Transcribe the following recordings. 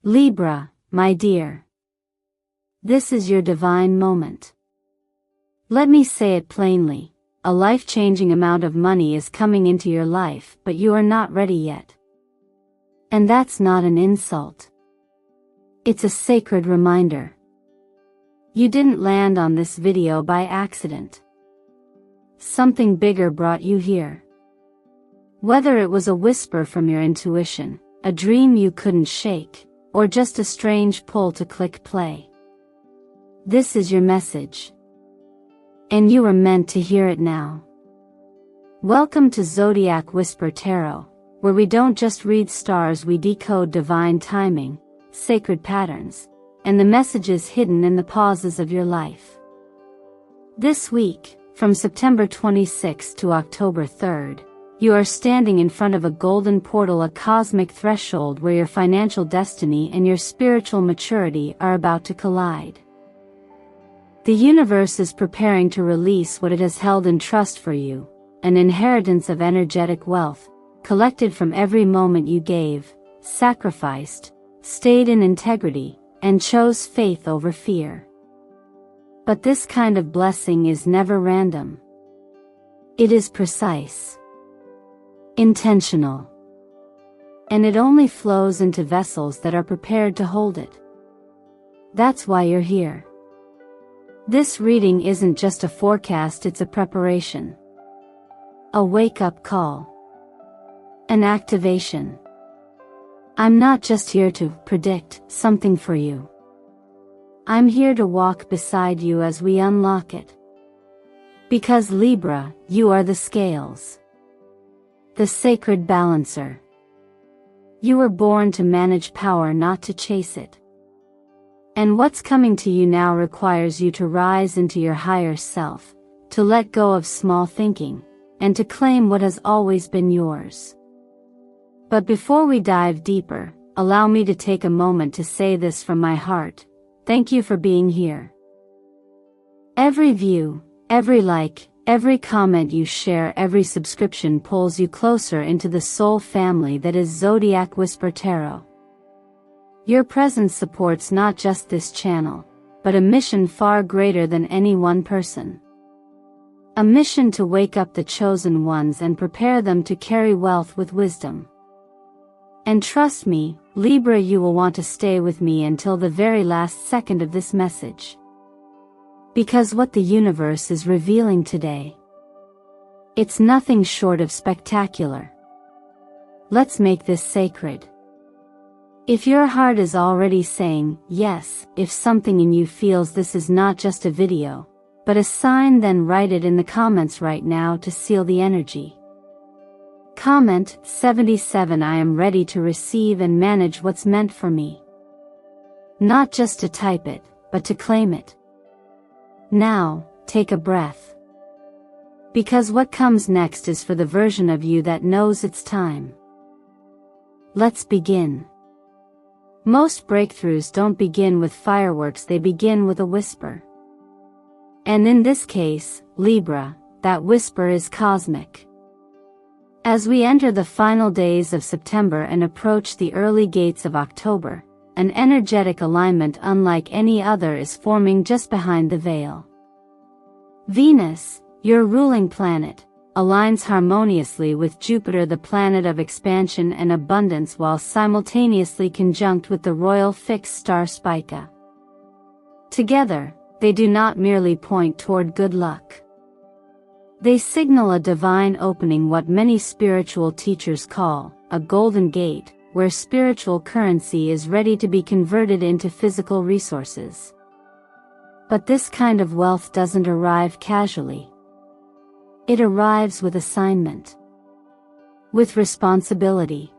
Libra, my dear. This is your divine moment. Let me say it plainly, a life-changing amount of money is coming into your life, but you are not ready yet. And that's not an insult. It's a sacred reminder. You didn't land on this video by accident. Something bigger brought you here. Whether it was a whisper from your intuition, a dream you couldn't shake, or just a strange pull to click play. This is your message. And you are meant to hear it now. Welcome to Zodiac Whisper Tarot, where we don't just read stars, we decode divine timing, sacred patterns, and the messages hidden in the pauses of your life. This week, from September 26 to October 3rd, you are standing in front of a golden portal, a cosmic threshold where your financial destiny and your spiritual maturity are about to collide. The universe is preparing to release what it has held in trust for you, an inheritance of energetic wealth, collected from every moment you gave, sacrificed, stayed in integrity, and chose faith over fear. But this kind of blessing is never random. It is precise, intentional, and it only flows into vessels that are prepared to hold it. That's why you're here. This reading isn't just a forecast, it's a preparation. A wake-up call. An activation. I'm not just here to predict something for you. I'm here to walk beside you as we unlock it. Because Libra, you are the scales. The sacred balancer. You were born to manage power, not to chase it. And what's coming to you now requires you to rise into your higher self, to let go of small thinking, and to claim what has always been yours. But before we dive deeper, allow me to take a moment to say this from my heart. Thank you for being here. Every view, every like, every comment you share, every subscription pulls you closer into the soul family that is Zodiac Whisper Tarot. Your presence supports not just this channel, but a mission far greater than any one person. A mission to wake up the chosen ones and prepare them to carry wealth with wisdom. And trust me, Libra, you will want to stay with me until the very last second of this message. Because what the universe is revealing today, it's nothing short of spectacular. Let's make this sacred. If your heart is already saying yes, if something in you feels this is not just a video, but a sign, then write it in the comments right now to seal the energy. Comment 77. I am ready to receive and manage what's meant for me. Not just to type it, but to claim it. Now, take a breath. Because what comes next is for the version of you that knows it's time. Let's begin. Most breakthroughs don't begin with fireworks, they begin with a whisper. And in this case, Libra, that whisper is cosmic. As we enter the final days of September and approach the early gates of October, an energetic alignment unlike any other is forming just behind the veil. Venus, your ruling planet, aligns harmoniously with Jupiter, the planet of expansion and abundance, while simultaneously conjunct with the royal fixed star Spica. Together, they do not merely point toward good luck. They signal a divine opening, what many spiritual teachers call a golden gate, where spiritual currency is ready to be converted into physical resources. But this kind of wealth doesn't arrive casually. It arrives with assignment, with responsibility,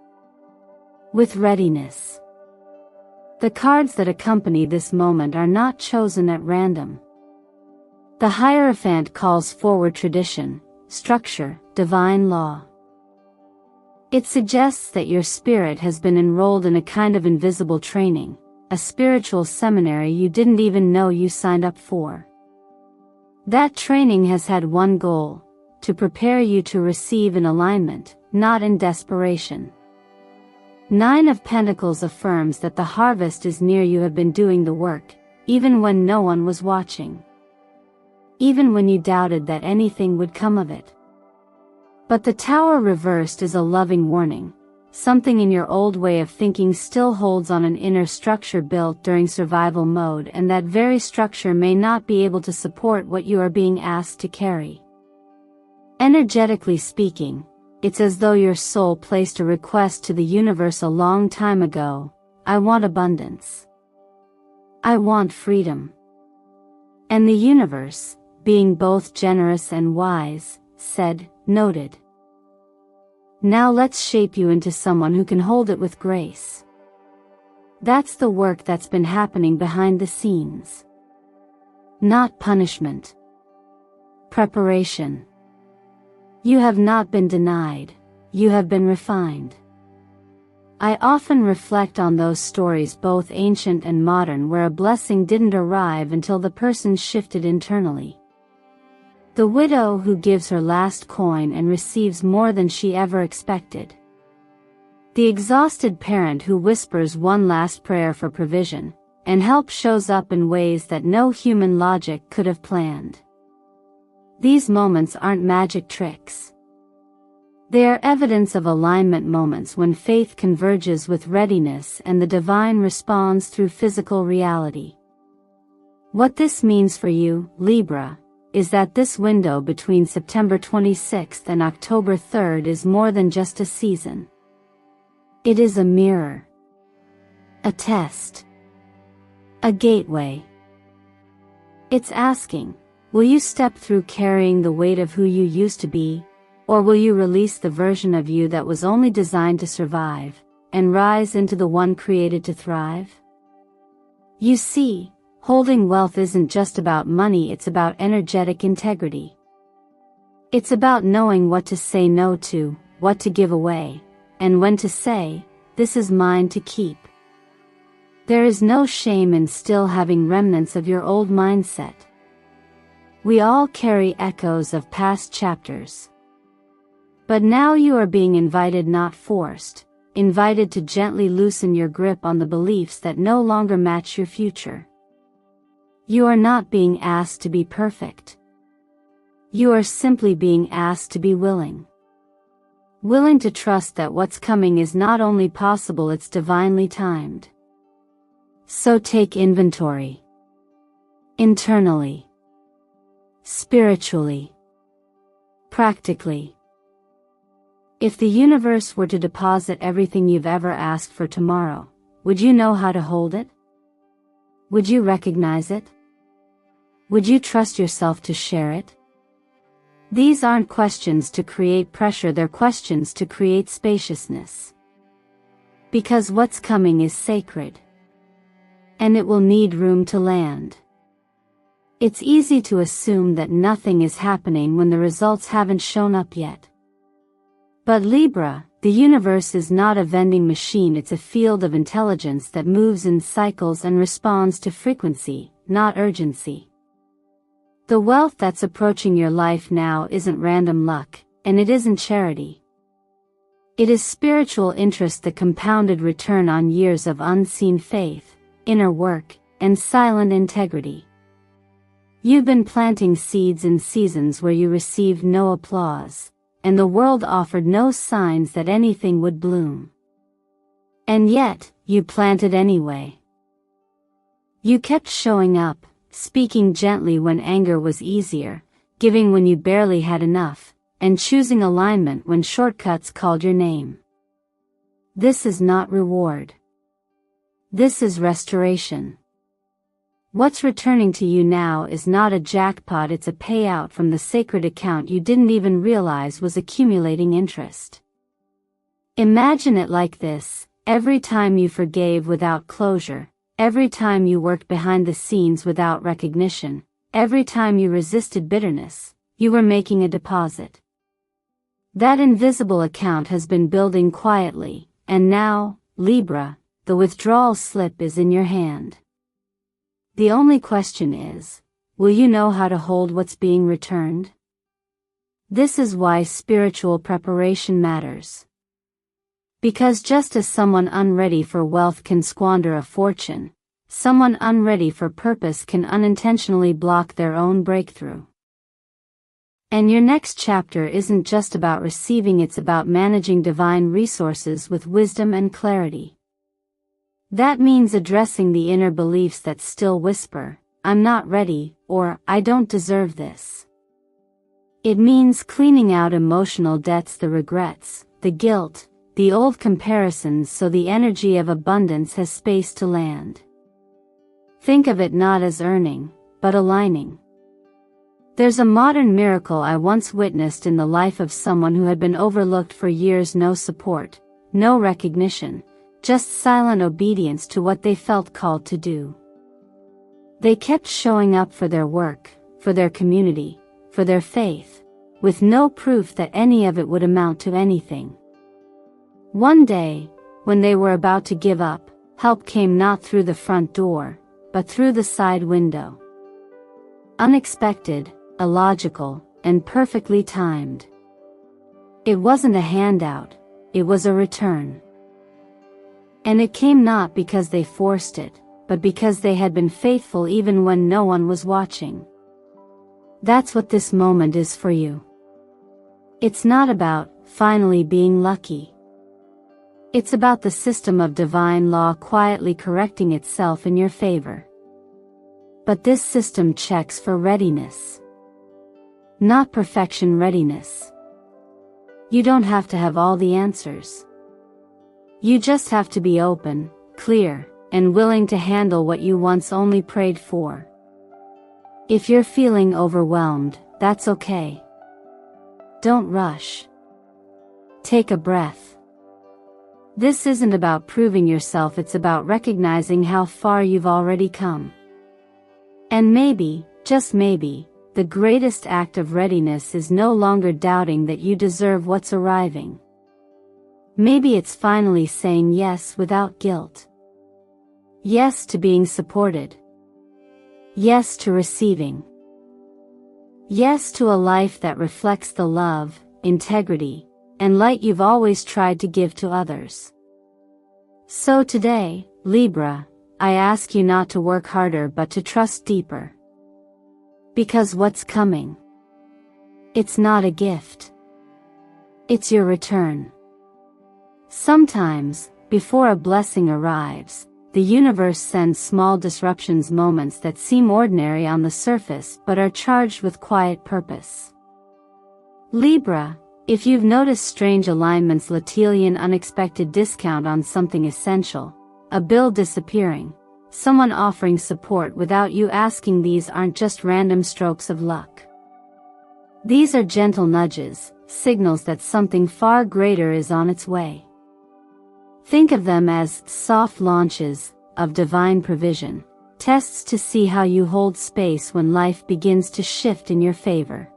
with readiness. The cards that accompany this moment are not chosen at random. The Hierophant calls forward tradition, structure, divine law. It suggests that your spirit has been enrolled in a kind of invisible training, a spiritual seminary you didn't even know you signed up for. That training has had one goal: to prepare you to receive in alignment, not in desperation. Nine of Pentacles affirms that the harvest is near. You have been doing the work, even when no one was watching. Even when you doubted that anything would come of it. But the Tower reversed is a loving warning. Something in your old way of thinking still holds on an inner structure built during survival mode, and that very structure may not be able to support what you are being asked to carry. Energetically speaking, it's as though your soul placed a request to the universe a long time ago. I want abundance. I want freedom. And the universe, being both generous and wise, said, noted. Now let's shape you into someone who can hold it with grace. That's the work that's been happening behind the scenes. Not punishment. Preparation. You have not been denied, you have been refined. I often reflect on those stories, both ancient and modern, where a blessing didn't arrive until the person shifted internally. The widow who gives her last coin and receives more than she ever expected. The exhausted parent who whispers one last prayer for provision, and help shows up in ways that no human logic could have planned. These moments aren't magic tricks. They are evidence of alignment, moments when faith converges with readiness and the divine responds through physical reality. What this means for you, Libra, is that this window between September 26th and October 3rd is more than just a season. It is a mirror. A test. A gateway. It's asking, will you step through carrying the weight of who you used to be, or will you release the version of you that was only designed to survive, and rise into the one created to thrive? You see, holding wealth isn't just about money, it's about energetic integrity. It's about knowing what to say no to, what to give away, and when to say, this is mine to keep. There is no shame in still having remnants of your old mindset. We all carry echoes of past chapters. But now you are being invited, not forced, invited to gently loosen your grip on the beliefs that no longer match your future. You are not being asked to be perfect. You are simply being asked to be willing. Willing to trust that what's coming is not only possible, it's divinely timed. So take inventory. Internally. Spiritually. Practically. If the universe were to deposit everything you've ever asked for tomorrow, would you know how to hold it? Would you recognize it? Would you trust yourself to share it? These aren't questions to create pressure, they're questions to create spaciousness. Because what's coming is sacred. And it will need room to land. It's easy to assume that nothing is happening when the results haven't shown up yet. But Libra, the universe is not a vending machine, it's a field of intelligence that moves in cycles and responds to frequency, not urgency. The wealth that's approaching your life now isn't random luck, and it isn't charity. It is spiritual interest, the compounded return on years of unseen faith, inner work, and silent integrity. You've been planting seeds in seasons where you received no applause, and the world offered no signs that anything would bloom. And yet, you planted anyway. You kept showing up, speaking gently when anger was easier, giving when you barely had enough, and choosing alignment when shortcuts called your name. This is not reward. This is restoration. What's returning to you now is not a jackpot, it's a payout from the sacred account you didn't even realize was accumulating interest. Imagine it like this: every time you forgave without closure, every time you worked behind the scenes without recognition, every time you resisted bitterness, you were making a deposit. That invisible account has been building quietly, and now, Libra, the withdrawal slip is in your hand. The only question is, will you know how to hold what's being returned? This is why spiritual preparation matters. Because just as someone unready for wealth can squander a fortune, someone unready for purpose can unintentionally block their own breakthrough. And your next chapter isn't just about receiving, it's about managing divine resources with wisdom and clarity. That means addressing the inner beliefs that still whisper, "I'm not ready," or "I don't deserve this." It means cleaning out emotional debts, the regrets, the guilt, the old comparisons, so the energy of abundance has space to land. Think of it not as earning, but aligning. There's a modern miracle I once witnessed in the life of someone who had been overlooked for years. No support, no recognition, just silent obedience to what they felt called to do. They kept showing up for their work, for their community, for their faith, with no proof that any of it would amount to anything. One day, when they were about to give up, help came not through the front door, but through the side window. Unexpected, illogical, and perfectly timed. It wasn't a handout, it was a return. And it came not because they forced it, but because they had been faithful even when no one was watching. That's what this moment is for you. It's not about finally being lucky. It's about the system of divine law quietly correcting itself in your favor. But this system checks for readiness. Not perfection, readiness. You don't have to have all the answers. You just have to be open, clear, and willing to handle what you once only prayed for. If you're feeling overwhelmed, that's okay. Don't rush. Take a breath. This isn't about proving yourself, it's about recognizing how far you've already come. And maybe, just maybe, the greatest act of readiness is no longer doubting that you deserve what's arriving. Maybe it's finally saying yes without guilt. Yes to being supported. Yes to receiving. Yes to a life that reflects the love, integrity, and light you've always tried to give to others. So today, Libra, I ask you not to work harder but to trust deeper. Because what's coming? It's not a gift. It's your return. Sometimes, before a blessing arrives, the universe sends small disruptions, moments that seem ordinary on the surface but are charged with quiet purpose. Libra, if you've noticed strange alignments, Latilian, unexpected discount on something essential, a bill disappearing, someone offering support without you asking, these aren't just random strokes of luck. These are gentle nudges, signals that something far greater is on its way. Think of them as soft launches of divine provision, tests to see how you hold space when life begins to shift in your favor.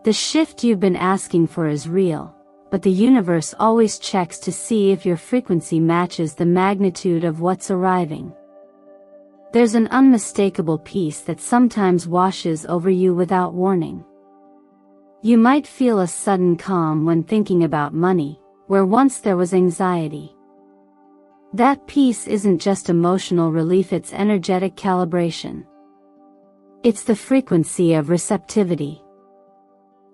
The shift you've been asking for is real, but the universe always checks to see if your frequency matches the magnitude of what's arriving. There's an unmistakable peace that sometimes washes over you without warning. You might feel a sudden calm when thinking about money, where once there was anxiety. That peace isn't just emotional relief, it's energetic calibration. It's the frequency of receptivity.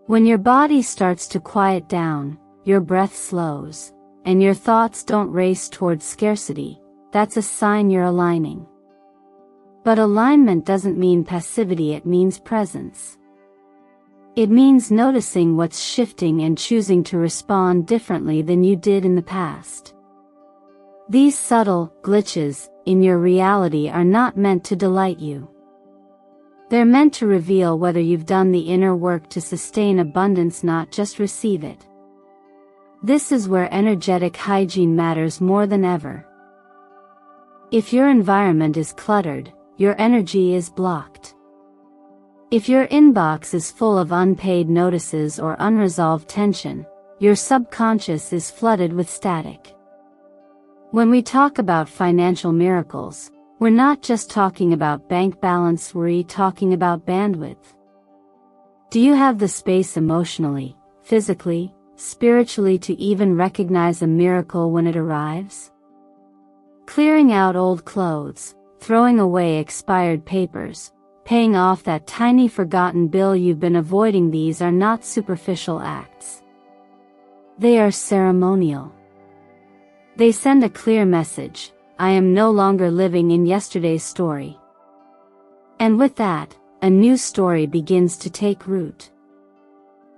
When your body starts to quiet down, your breath slows, and your thoughts don't race towards scarcity, that's a sign you're aligning. But alignment doesn't mean passivity, it means presence. It means noticing what's shifting and choosing to respond differently than you did in the past. These subtle glitches in your reality are not meant to delight you. They're meant to reveal whether you've done the inner work to sustain abundance, not just receive it. This is where energetic hygiene matters more than ever. If your environment is cluttered, your energy is blocked. If your inbox is full of unpaid notices or unresolved tension, your subconscious is flooded with static. When we talk about financial miracles, we're not just talking about bank balance, we're talking about bandwidth. Do you have the space emotionally, physically, spiritually to even recognize a miracle when it arrives? Clearing out old clothes, throwing away expired papers, paying off that tiny forgotten bill you've been avoiding, these are not superficial acts. They are ceremonial. They send a clear message: I am no longer living in yesterday's story. And with that, a new story begins to take root.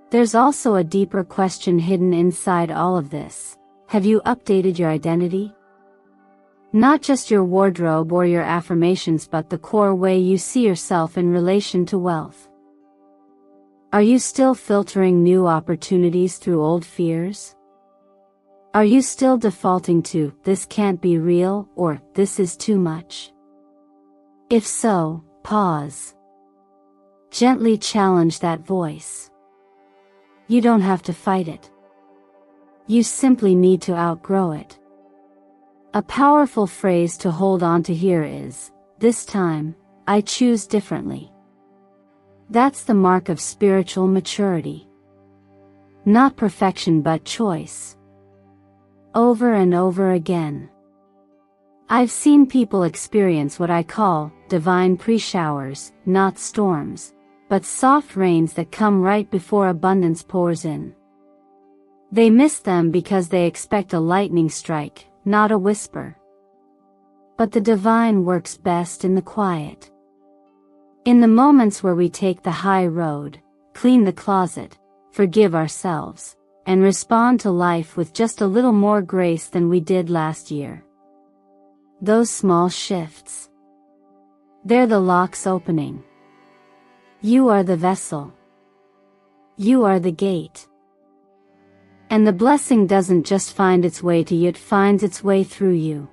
There's also a deeper question hidden inside all of this. Have you updated your identity? Not just your wardrobe or your affirmations, but the core way you see yourself in relation to wealth. Are you still filtering new opportunities through old fears? Are you still defaulting to, this can't be real, or, this is too much? If so, pause. Gently challenge that voice. You don't have to fight it. You simply need to outgrow it. A powerful phrase to hold on to here is, this time, I choose differently. That's the mark of spiritual maturity. Not perfection, but choice. Over and over again. I've seen people experience what I call divine pre-showers, not storms, but soft rains that come right before abundance pours in. They miss them because they expect a lightning strike, not a whisper. But the divine works best in the quiet. In the moments where we take the high road, clean the closet, forgive ourselves, and respond to life with just a little more grace than we did last year. Those small shifts. They're the locks opening. You are the vessel. You are the gate. And the blessing doesn't just find its way to you, it finds its way through you.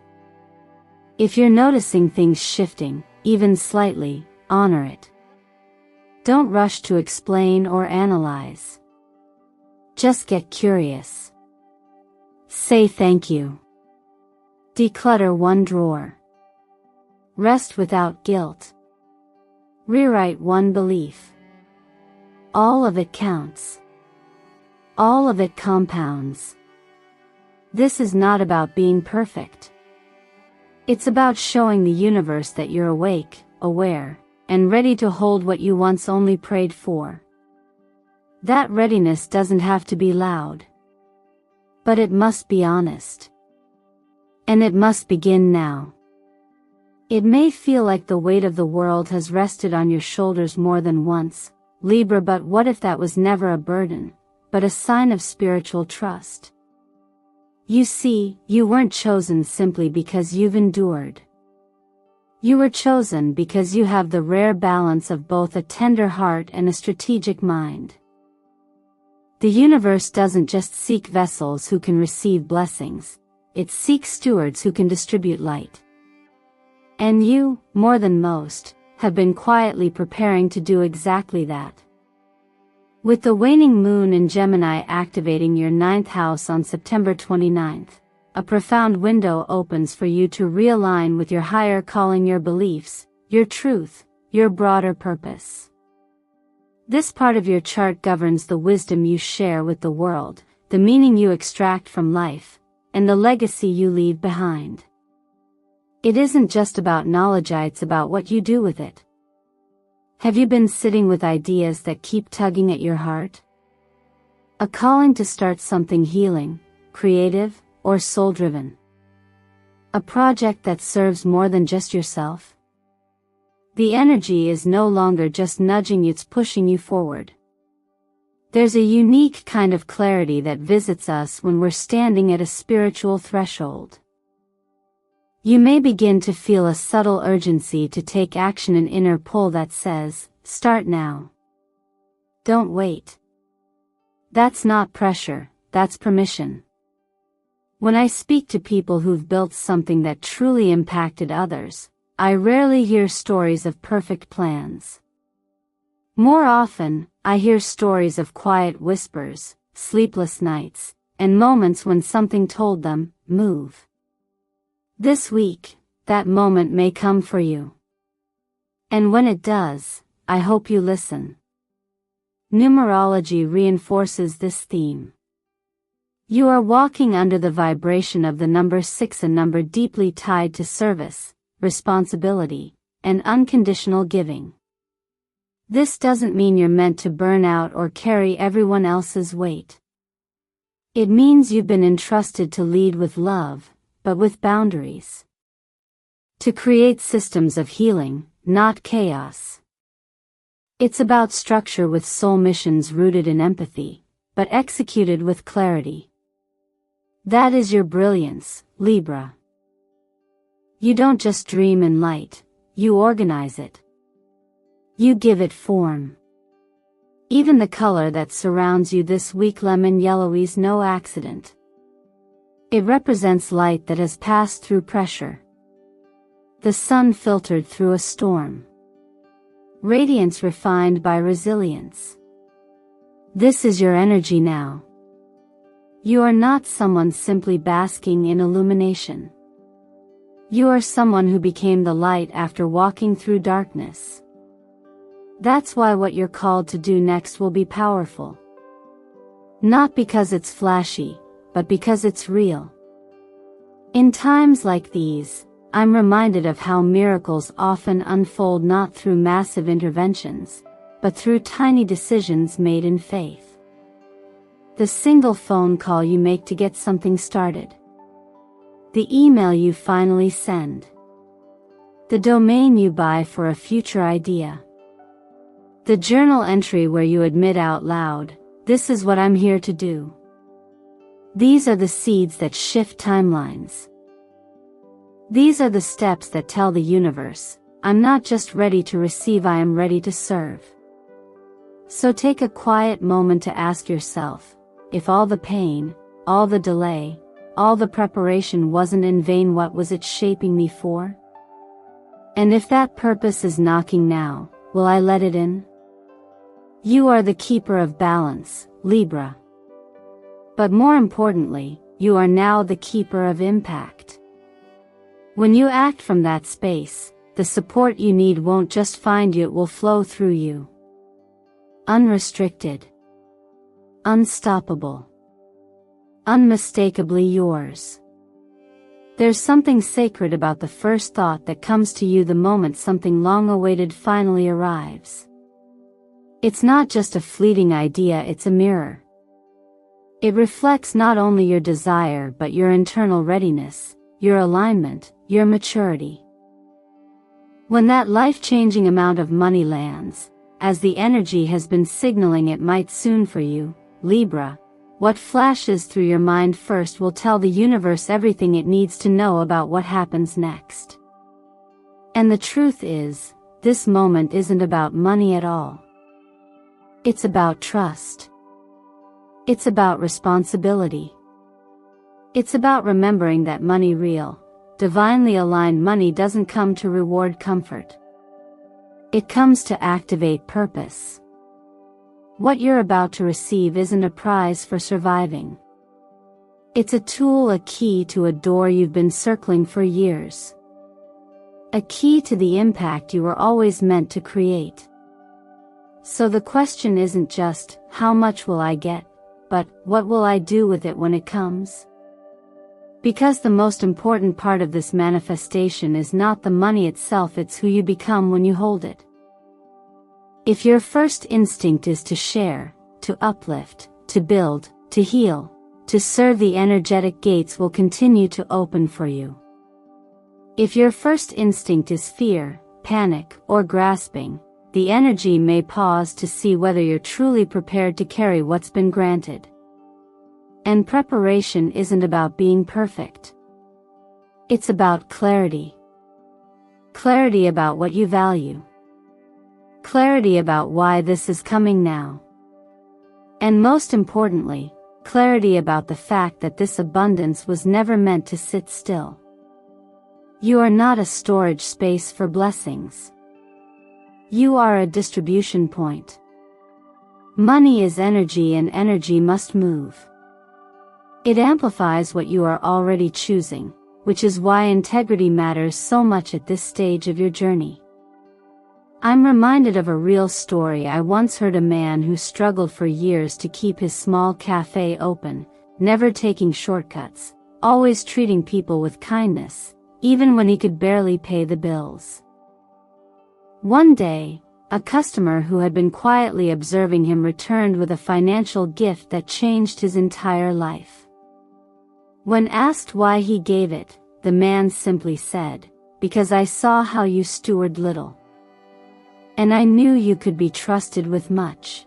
If you're noticing things shifting, even slightly, honor it. Don't rush to explain or analyze. Just get curious. Say thank you. Declutter one drawer. Rest without guilt. Rewrite one belief. All of it counts. All of it compounds. This is not about being perfect. It's about showing the universe that you're awake, aware, and ready to hold what you once only prayed for. That readiness doesn't have to be loud. But it must be honest. And it must begin now. It may feel like the weight of the world has rested on your shoulders more than once, Libra, but what if that was never a burden, but a sign of spiritual trust? You see, you weren't chosen simply because you've endured. You were chosen because you have the rare balance of both a tender heart and a strategic mind. The universe doesn't just seek vessels who can receive blessings, it seeks stewards who can distribute light. And you, more than most, have been quietly preparing to do exactly that. With the waning moon in Gemini activating your 9th house on September 29th, a profound window opens for you to realign with your higher calling, your beliefs, your truth, your broader purpose. This part of your chart governs the wisdom you share with the world, the meaning you extract from life, and the legacy you leave behind. It isn't just about knowledge, it's about what you do with it. Have you been sitting with ideas that keep tugging at your heart? A calling to start something healing, creative, or soul-driven? A project that serves more than just yourself? The energy is no longer just nudging you, it's pushing you forward. There's a unique kind of clarity that visits us when we're standing at a spiritual threshold. You may begin to feel a subtle urgency to take action, an inner pull that says, start now. Don't wait. That's not pressure, that's permission. When I speak to people who've built something that truly impacted others, I rarely hear stories of perfect plans. More often, I hear stories of quiet whispers, sleepless nights, and moments when something told them, move. This week, that moment may come for you. And when it does, I hope you listen. Numerology reinforces this theme. You are walking under the vibration of the number 6, a number deeply tied to service, responsibility, and unconditional giving. This doesn't mean you're meant to burn out or carry everyone else's weight. It means you've been entrusted to lead with love, but with boundaries. To create systems of healing, not chaos. It's about structure with soul missions rooted in empathy, but executed with clarity. That is your brilliance, Libra. You don't just dream in light, you organize it. You give it form. Even the color that surrounds you this week, lemon yellow, is no accident. It represents light that has passed through pressure. The sun filtered through a storm. Radiance refined by resilience. This is your energy now. You are not someone simply basking in illumination. You are someone who became the light after walking through darkness. That's why what you're called to do next will be powerful. Not because it's flashy, but because it's real. In times like these, I'm reminded of how miracles often unfold not through massive interventions, but through tiny decisions made in faith. The single phone call you make to get something started. The email you finally send. The domain you buy for a future idea. The journal entry where you admit out loud, "This is what I'm here to do." These are the seeds that shift timelines. These are the steps that tell the universe, "I'm not just ready to receive, I am ready to serve." So take a quiet moment to ask yourself, if all the pain, all the delay, all the preparation wasn't in vain, what was it shaping me for? And if that purpose is knocking now, will I let it in? You are the keeper of balance, Libra. But more importantly, you are now the keeper of impact. When you act from that space, the support you need won't just find you, it will flow through you. Unrestricted. Unstoppable. Unmistakably yours. There's something sacred about the first thought that comes to you the moment something long-awaited finally arrives. It's not just a fleeting idea, it's a mirror. It reflects not only your desire but your internal readiness, your alignment, your maturity. When that life-changing amount of money lands, as the energy has been signaling it might soon for you, Libra, what flashes through your mind first will tell the universe everything it needs to know about what happens next. And the truth is, this moment isn't about money at all. It's about trust. It's about responsibility. It's about remembering that money, real, divinely aligned money, doesn't come to reward comfort. It comes to activate purpose. What you're about to receive isn't a prize for surviving. It's a tool, a key to a door you've been circling for years. A key to the impact you were always meant to create. So the question isn't just, how much will I get, but, what will I do with it when it comes? Because the most important part of this manifestation is not the money itself, it's who you become when you hold it. If your first instinct is to share, to uplift, to build, to heal, to serve, the energetic gates will continue to open for you. If your first instinct is fear, panic, or grasping, the energy may pause to see whether you're truly prepared to carry what's been granted. And preparation isn't about being perfect. It's about clarity. Clarity about what you value. Clarity about why this is coming now. And most importantly, clarity about the fact that this abundance was never meant to sit still. You are not a storage space for blessings. You are a distribution point. Money is energy, and energy must move. It amplifies what you are already choosing, which is why integrity matters so much at this stage of your journey. I'm reminded of a real story. I once heard a man who struggled for years to keep his small cafe open, never taking shortcuts, always treating people with kindness, even when he could barely pay the bills. One day, a customer who had been quietly observing him returned with a financial gift that changed his entire life. When asked why he gave it, the man simply said, "Because I saw how you steward little. And I knew you could be trusted with much."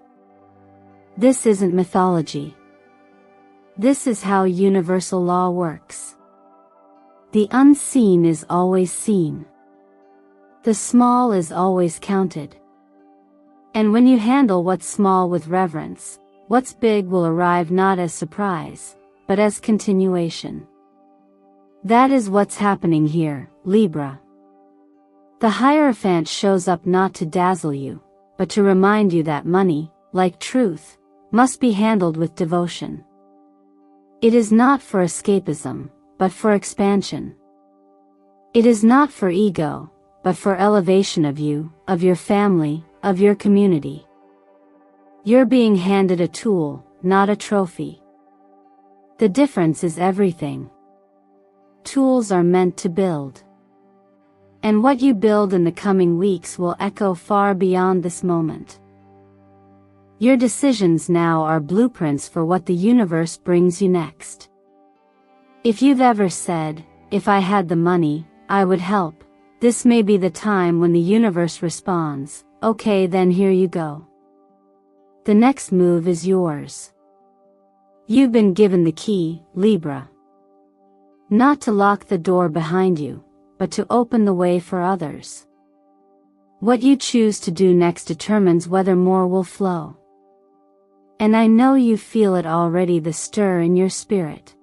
This isn't mythology. This is how universal law works. The unseen is always seen. The small is always counted. And when you handle what's small with reverence, what's big will arrive not as surprise, but as continuation. That is what's happening here, Libra. The Hierophant shows up not to dazzle you, but to remind you that money, like truth, must be handled with devotion. It is not for escapism, but for expansion. It is not for ego, but for elevation of you, of your family, of your community. You're being handed a tool, not a trophy. The difference is everything. Tools are meant to build. And what you build in the coming weeks will echo far beyond this moment. Your decisions now are blueprints for what the universe brings you next. If you've ever said, "If I had the money, I would help," this may be the time when the universe responds, "Okay, then here you go." The next move is yours. You've been given the key, Libra. Not to lock the door behind you, but to open the way for others. What you choose to do next determines whether more will flow. And I know you feel it already, the stir in your spirit.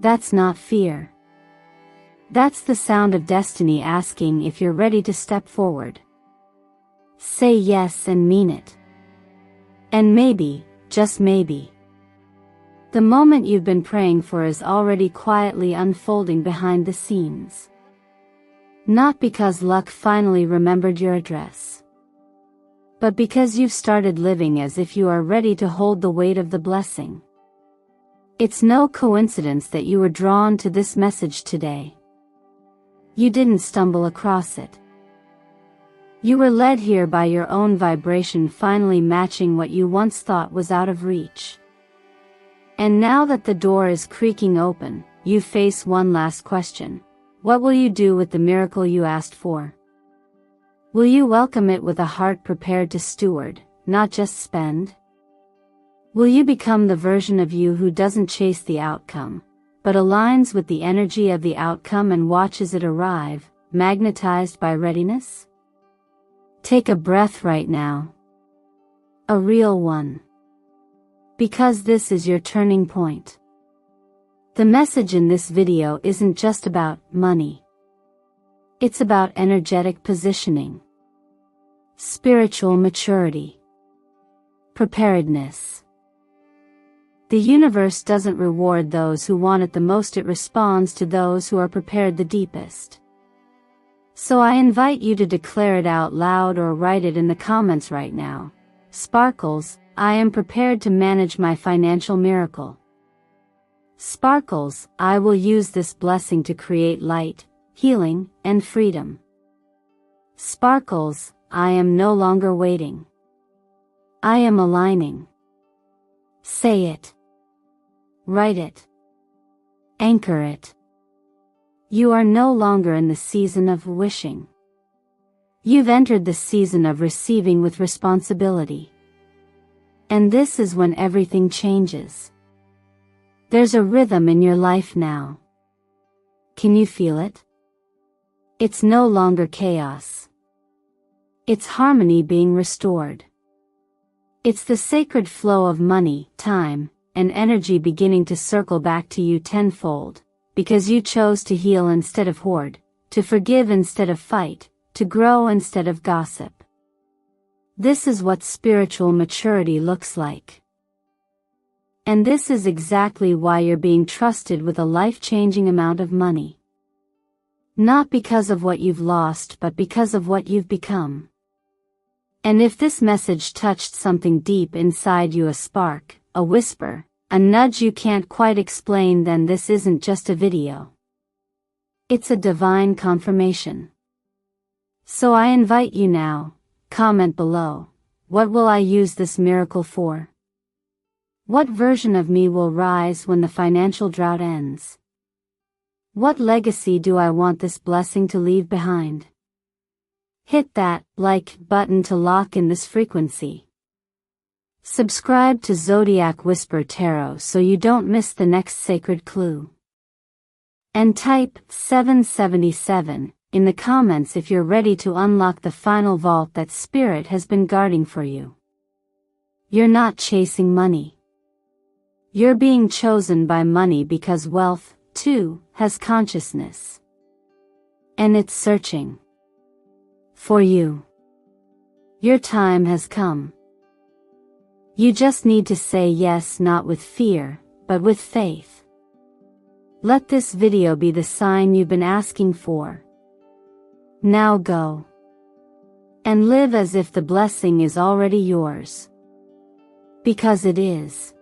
That's not fear. That's the sound of destiny asking if you're ready to step forward. Say yes and mean it. And maybe, just maybe, the moment you've been praying for is already quietly unfolding behind the scenes. Not because luck finally remembered your address, but because you've started living as if you are ready to hold the weight of the blessing. It's no coincidence that you were drawn to this message today. You didn't stumble across it. You were led here by your own vibration finally matching what you once thought was out of reach. And now that the door is creaking open, you face one last question. What will you do with the miracle you asked for? Will you welcome it with a heart prepared to steward, not just spend? Will you become the version of you who doesn't chase the outcome, but aligns with the energy of the outcome and watches it arrive, magnetized by readiness? Take a breath right now. A real one. Because this is your turning point. The message in this video isn't just about money. It's about energetic positioning, spiritual maturity, preparedness. The universe doesn't reward those who want it the most, it responds to those who are prepared the deepest. So I invite you to declare it out loud or write it in the comments right now. Sparkles, I am prepared to manage my financial miracle. Sparkles, I will use this blessing to create light, healing, and freedom. Sparkles, I am no longer waiting. I am aligning. Say it. Write it. Anchor it. You are no longer in the season of wishing. You've entered the season of receiving with responsibility. And this is when everything changes. There's a rhythm in your life now. Can you feel it? It's no longer chaos. It's harmony being restored. It's the sacred flow of money, time, and energy beginning to circle back to you tenfold, because you chose to heal instead of hoard, to forgive instead of fight, to grow instead of gossip. This is what spiritual maturity looks like. And this is exactly why you're being trusted with a life-changing amount of money. Not because of what you've lost, but because of what you've become. And if this message touched something deep inside you, a spark, a whisper, A nudge you can't quite explain, then this isn't just a video. It's a divine confirmation. So I invite you now, comment below, what will I use this miracle for? What version of me will rise when the financial drought ends? What legacy do I want this blessing to leave behind? Hit that like button to lock in this frequency. Subscribe to Zodiac Whisper Tarot so you don't miss the next sacred clue. And type 777 in the comments if you're ready to unlock the final vault that Spirit has been guarding for you. You're not chasing money. You're being chosen by money because wealth, too, has consciousness. And it's searching for you. Your time has come. You just need to say yes, not with fear, but with faith. Let this video be the sign you've been asking for. Now go and live as if the blessing is already yours. Because it is.